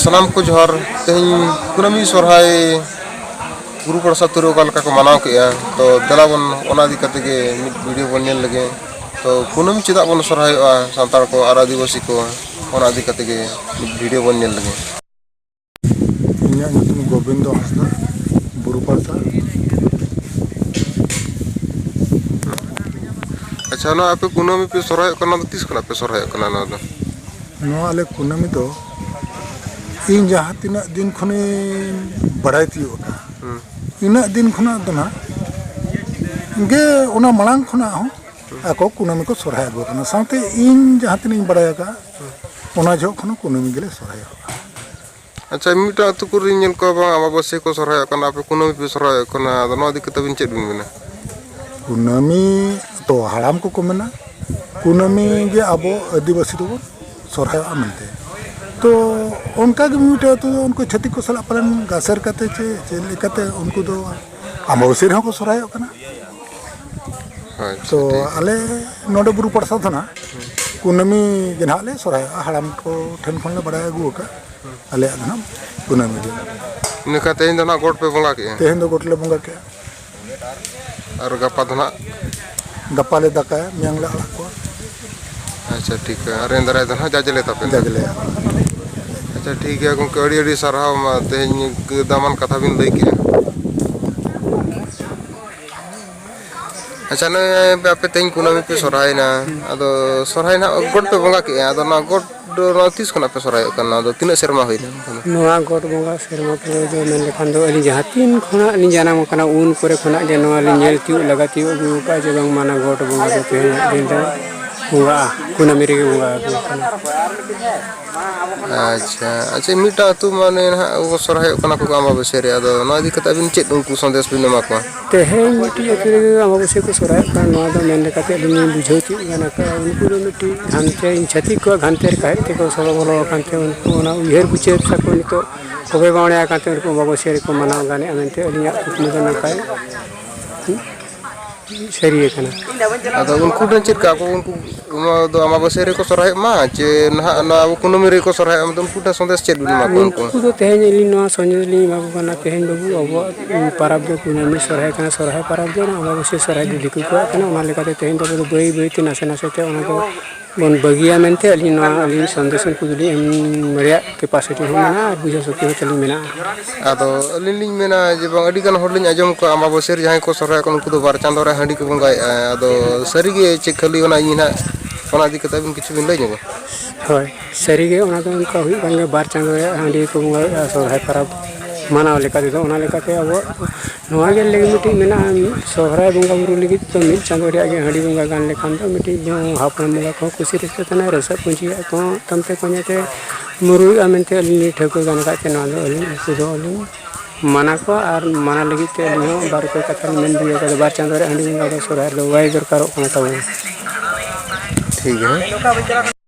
Salam ko johar tehin kunami sorhai guru prasad turu kal ka ko manaw ke ya to dalabon ona di katege video bon nel lage to kunami chida bon sorhai santar ko ar adivasi ko ona di katege video bon nel lage inya nyutum Gobindo Hasna buru prasad acha na ape kunami pe sorhai kana tis kana pe sorhai kana na no ale kunami do इन जहाँ तीना दिन खुने बढ़ाई थी होगा इना दिन खुना तो ना गे उना मलांग खुना हो आको कुनमी को सोराय गो ना साथे इन जहाँ तीन बढ़ाया का उना जो खुना कुनमी गेले सोराय होगा अच्छा मिटा तो कुरी नेल को बा अमाबस्या को सोराय कना पे कुनमी पे सोराय कना नो दिक तबिन चेद बिन बिना कुनमी तो हराम को मेना कुनमी गे अबो आदिवासी तो सोराय आमनते तो उनका मिटा तो उनको क्षति को सला पालन गासर करते चे उनको तो अमावस्या को सोराय कना तो आले नोडे बुरु प्रसाद ना कुनमी जनाले सोराय हराम को ठन खन ले बड़ा गु का आले ना कुनमी जे निका तेन दना गोट पे बंगा के तेन दो गोट ले बंगा के और गप्पा दना गप्पा ले दका मियांग ले आला को अच्छा ठीक है अरे अंदर है दना जाजले तपे जाजले अच्छा ठीक है गंके अड़ी अड़ी साराव मा तेन दामन कथा बिन लई के अच्छा ने आपे तेन कुनमी पे सोराय ना अदो सोराय ना गोट पे बंगा के अदो ना गोट दो तीस खना पे सोराय कना अदो तिना शर्मा होइना नोआ गोट बंगा शर्मा पे जो मेन लेखान दो अली जहां तीन खना अली जाना मकना उन करे खना जे नोआ अली नेल tiu लगाती अगु का जे बंग माना गोट बंगा के पे दिन दो बुआ कुनमी रे बुआ अच्छा अच्छा मिटा तु माने ना वो सोराय कना को अमाबस्या रे अदो ना दि कता बिन चेद उनको संदेश बिन मा को तेहे मिटी अके अमाबस्या को सोराय का नोआ दो मेन लेकाते अली बुझौती गाना का उनको दो मिटी घानते इन छति को घानते कहते को सलो बोलो कांते उनको ना उहेर बुचे सको नितो कोबे बावणे कांते उनको अमाबस्या को मनाव गाने अनते अलिया कुछ ना काय सरी कना अदो उनको चेद का को उनको दो अमाबस्या रे को सोराय मा जे ना ना कुनमी रे को सोराय हम उनको संदेश चेद बिन मा को उनको दो तेहे अली नोआ संजली मा को ना तेहे बाबू अब परब दो कुनमी सोराय कना सोराय परब दो ना अमाबस्या सोराय दिलिकु को कना ओना लेकाते तेहे दो बई बई ति नासे नासे ते ओना को बन बगिया मेनते अली नोआ अली संदेश को दिली मरिया कैपेसिटी हो ना बुझा सकते हो चली मेना अदो अली लिन मेना जे बंग अडी गन होड़ लिन आजम को अमाबस्या रे जहां को सोराय को उनको दो बार चांदो रे हंडी को बंगाय अदो सरी गे चे खाली ओना इना ओना दि कता बिन किछु बिन लई nego होय सरी गे ओना तो उनका हुई बंगे बार चांदो रे हंडी को बंगाय सोराय परब मानाव लेकाते दो ओना लेकाते अब नोआ गे लेगे मिटी मेना सोराय बंगा बुरु लगी तो मिट चांदो रे आगे हंडी बंगा गान लेखान तो मिटी जो हापन बंगा को खुशी रस्ते तना रसा पुंजी को तमते कोनेते मुरुई आमेंते अली ठको गान काते नोआ दो अली सुदो अली माना को और माना लगी ते अली हो बार को कथा मेन दिया का बार चांदो रे हंडी बंगा सोराय लो वाई दरकार कोना ताऊ ठीक है।